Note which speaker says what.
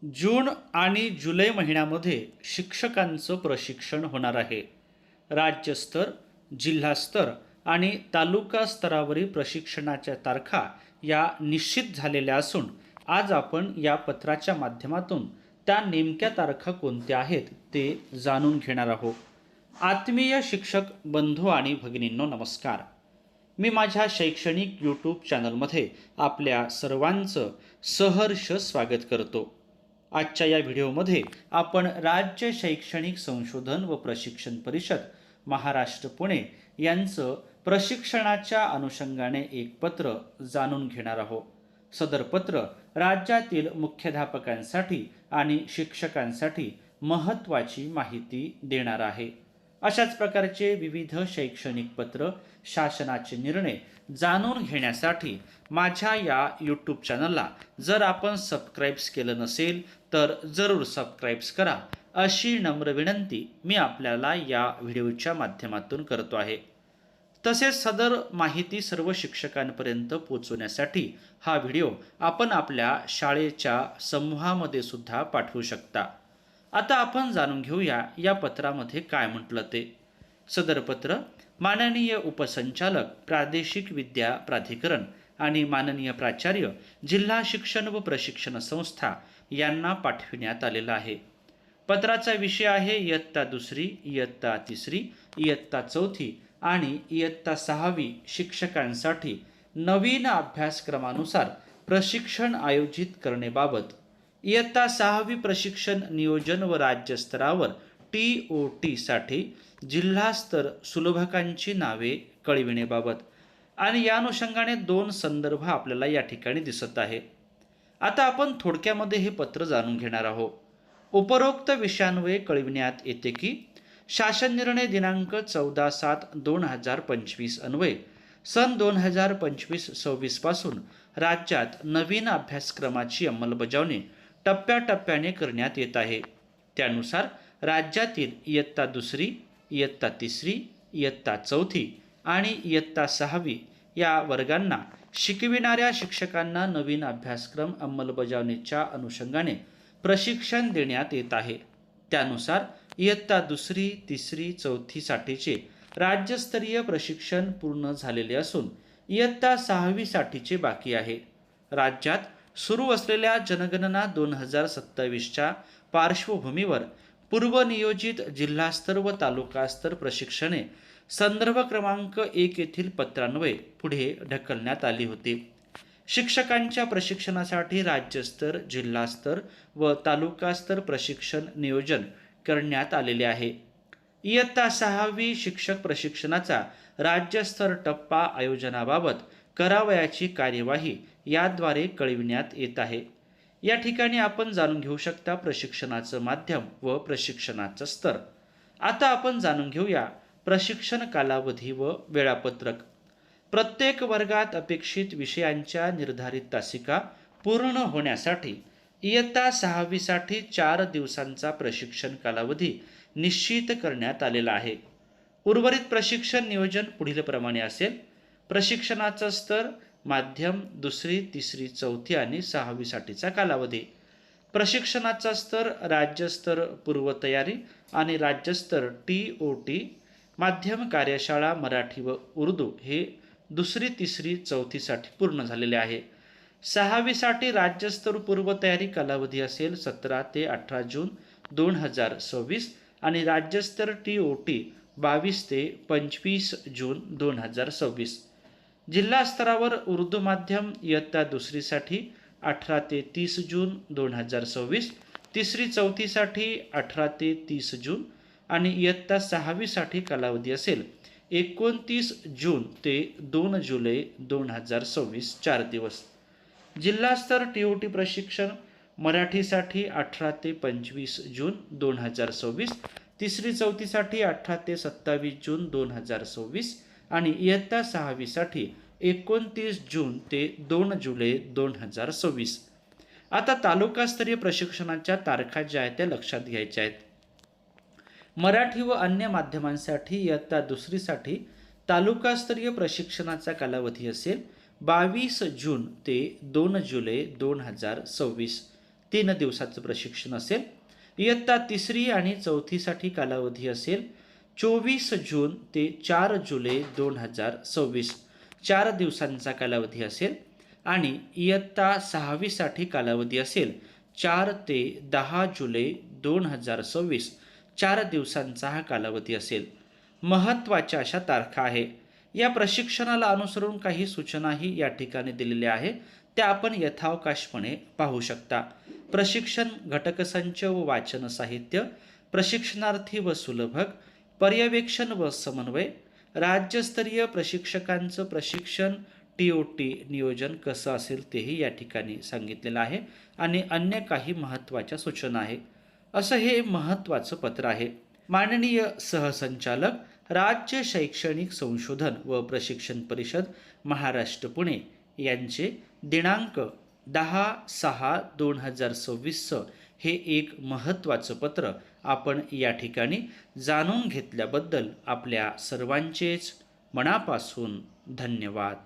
Speaker 1: जून आणि जुलै महिन्यामध्ये शिक्षकांचं प्रशिक्षण होणार आहे. राज्यस्तर, जिल्हास्तर आणि तालुका स्तरावरील प्रशिक्षणाच्या तारखा या निश्चित झालेल्या असून आज आपण या पत्राच्या माध्यमातून त्या नेमक्या तारखा कोणत्या आहेत ते जाणून घेणार आहोत. आत्मीय शिक्षक बंधू आणि भगिनींनो, नमस्कार. मी माझ्या शैक्षणिक यूट्यूब चॅनलमध्ये आपल्या सर्वांचं सहर्ष स्वागत करतो. आजच्या या व्हिडिओमध्ये आपण राज्य शैक्षणिक संशोधन व प्रशिक्षण परिषद महाराष्ट्र पुणे यांचं प्रशिक्षणाच्या अनुषंगाने एक पत्र जाणून घेणार आहोत. सदर पत्र राज्यातील मुख्याध्यापकांसाठी आणि शिक्षकांसाठी महत्त्वाची माहिती देणार आहे. अशाच प्रकारचे विविध शैक्षणिक पत्र, शासनाचे निर्णय जाणून घेण्यासाठी माझ्या या यूट्यूब चॅनलला जर आपण सबस्क्राईब्स केलं नसेल तर जरूर सबस्क्राईब्स करा, अशी नम्र विनंती मी आपल्याला या व्हिडिओच्या माध्यमातून करतो आहे. तसेच सदर माहिती सर्व शिक्षकांपर्यंत पोहोचवण्यासाठी हा व्हिडिओ आपण आपल्या शाळेच्या समूहामध्ये सुद्धा पाठवू शकता. आता आपण जाणून घेऊया या पत्रामध्ये काय म्हटलं ते. सदर पत्र माननीय उपसंचालक प्रादेशिक विद्या प्राधिकरण आणि माननीय प्राचार्य जिल्हा शिक्षण व प्रशिक्षण संस्था यांना पाठविण्यात आलेला आहे. पत्राचा विषय आहे इयत्ता 2री, इयत्ता 3री, इयत्ता 4थी आणि इयत्ता 6वी शिक्षकांसाठी नवीन अभ्यासक्रमानुसार प्रशिक्षण आयोजित करण्याबाबत. इयत्ता 6वी प्रशिक्षण नियोजन व राज्यस्तरावर TOT साठी जिल्हास्तर सुलभकांची नावे कळविण्याबाबत. आणि या अनुषंगाने 2 संदर्भ आपल्याला या ठिकाणी दिसत आहे. आता आपण थोडक्यामध्ये हे पत्र जाणून घेणार आहोत. उपरोक्त विषयान्वये कळविण्यात येते की शासन निर्णय दिनांक 14/7/2025 अन्वये सन 2025-26 पासून राज्यात नवीन अभ्यासक्रमाची अंमलबजावणी टप्प्याटप्प्याने करण्यात येत आहे. त्यानुसार राज्यातील इयत्ता 2री, इयत्ता 3री, इयत्ता 4थी आणि इयत्ता 6वी या वर्गांना शिकविणाऱ्या शिक्षकांना नवीन अभ्यासक्रम अंमलबजावणीच्या अनुषंगाने प्रशिक्षण देण्यात येत आहे. त्यानुसार इयत्ता 2री, 3री, 4थी साठीचे राज्यस्तरीय प्रशिक्षण पूर्ण झालेले असून इयत्ता 6वी साठीचे बाकी आहे. राज्यात सुरू असलेल्या जनगणना 2027च्या पार्श्वभूमीवर पूर्वनियोजित जिल्हास्तर व तालुकास्तर प्रशिक्षणे संदर्भ क्रमांक 1 येथील पत्रान्वये पुढे ढकलण्यात आली होती. शिक्षकांच्या प्रशिक्षणासाठी राज्यस्तर, जिल्हास्तर व तालुकास्तर प्रशिक्षण नियोजन करण्यात आलेले आहे. इयत्ता 6वी शिक्षक प्रशिक्षणाचा राज्यस्तर टप्पा आयोजनाबाबत करावयाची कार्यवाही याद्वारे कळविण्यात येत आहे. या ठिकाणी आपण जाणून घेऊ शकता प्रशिक्षणाचं माध्यम व प्रशिक्षणाचं स्तर. आता आपण जाणून घेऊया प्रशिक्षण कालावधी व वेळापत्रक. प्रत्येक वर्गात अपेक्षित विषयांच्या निर्धारित तासिका पूर्ण होण्यासाठी इयत्ता 6वी साठी 4 दिवसांचा प्रशिक्षण कालावधी निश्चित करण्यात आलेला आहे. उर्वरित प्रशिक्षण नियोजन पुढील प्रमाणे असेल. प्रशिक्षणाचा स्तर माध्यम 2री, 3री, 4थी आणि 6वी साठीचा कालावधी. प्रशिक्षणाचा स्तर राज्यस्तर पूर्वतयारी आणि राज्यस्तर TOT माध्यम कार्यशाळा मराठी व उर्दू हे 2री, 3री, 4थी साठी पूर्ण झालेले आहे. 6वी साठी राज्यस्तर पूर्वतयारी कालावधी असेल 17 ते 18 जून 2026 आणि राज्यस्तर TOT 22 ते 25 जून 2026. जिल्हा स्तरावर उर्दू माध्यम इयत्ता 2री साठी 18 ते 30 जून 2026, 3री, 4थी साठी 18 ते 30 जून आणि इयत्ता 6वी साठी कालावधी असेल 29 जून ते 2 जुलै 2026, 4 दिवस. जिल्हास्तर TOT प्रशिक्षण मराठीसाठी 18 ते 25 जून 2026, 3री, 4थी साठी 18 ते 27 जून 2026 आणि इयत्ता 6वी साठी 29 जून ते 2 जुलै 2026. आता तालुकास्तरीय प्रशिक्षणाच्या तारखा ज्या आहेत त्या लक्षात घ्यायच्या आहेत. मराठी व अन्य माध्यमांसाठी इयत्ता 2री साठी तालुकास्तरीय प्रशिक्षणाचा कालावधी असेल 22 जून ते 2 जुलै 2026. 3 दिवसाचं प्रशिक्षण असेल. इयत्ता 3री आणि 4थीसाठी कालावधी असेल 24 जून ते 4 जुलै 2026, 4 दिवसांचा कालावधी असेल. आणि इयत्ता 6वीसाठी कालावधी असेल 4 ते 10 जुलै 2026, 4 दिवसांचा हा कालावधी असेल. महत्त्वाच्या अशा तारखा आहे. या प्रशिक्षणाला अनुसरून काही सूचनाही या ठिकाणी दिलेल्या आहे, त्या आपण यथावकाशपणे पाहू शकता. प्रशिक्षण घटकसंच व वाचन साहित्य, प्रशिक्षणार्थी व सुलभक, पर्यवेक्षण व समन्वय, राज्यस्तरीय प्रशिक्षकांचं प्रशिक्षण TOT नियोजन कसं असेल तेही या ठिकाणी सांगितलेलं आहे. आणि अन्य काही महत्त्वाच्या सूचना आहे. असं हे महत्त्वाचं पत्र आहे. माननीय सहसंचालक राज्य शैक्षणिक संशोधन व प्रशिक्षण परिषद महाराष्ट्र पुणे यांचे दिनांक 10/6/2026 हे एक महत्त्वाचं पत्र आपण या ठिकाणी जाणून घेतल्याबद्दल आपल्या सर्वांचेच मनापासून धन्यवाद.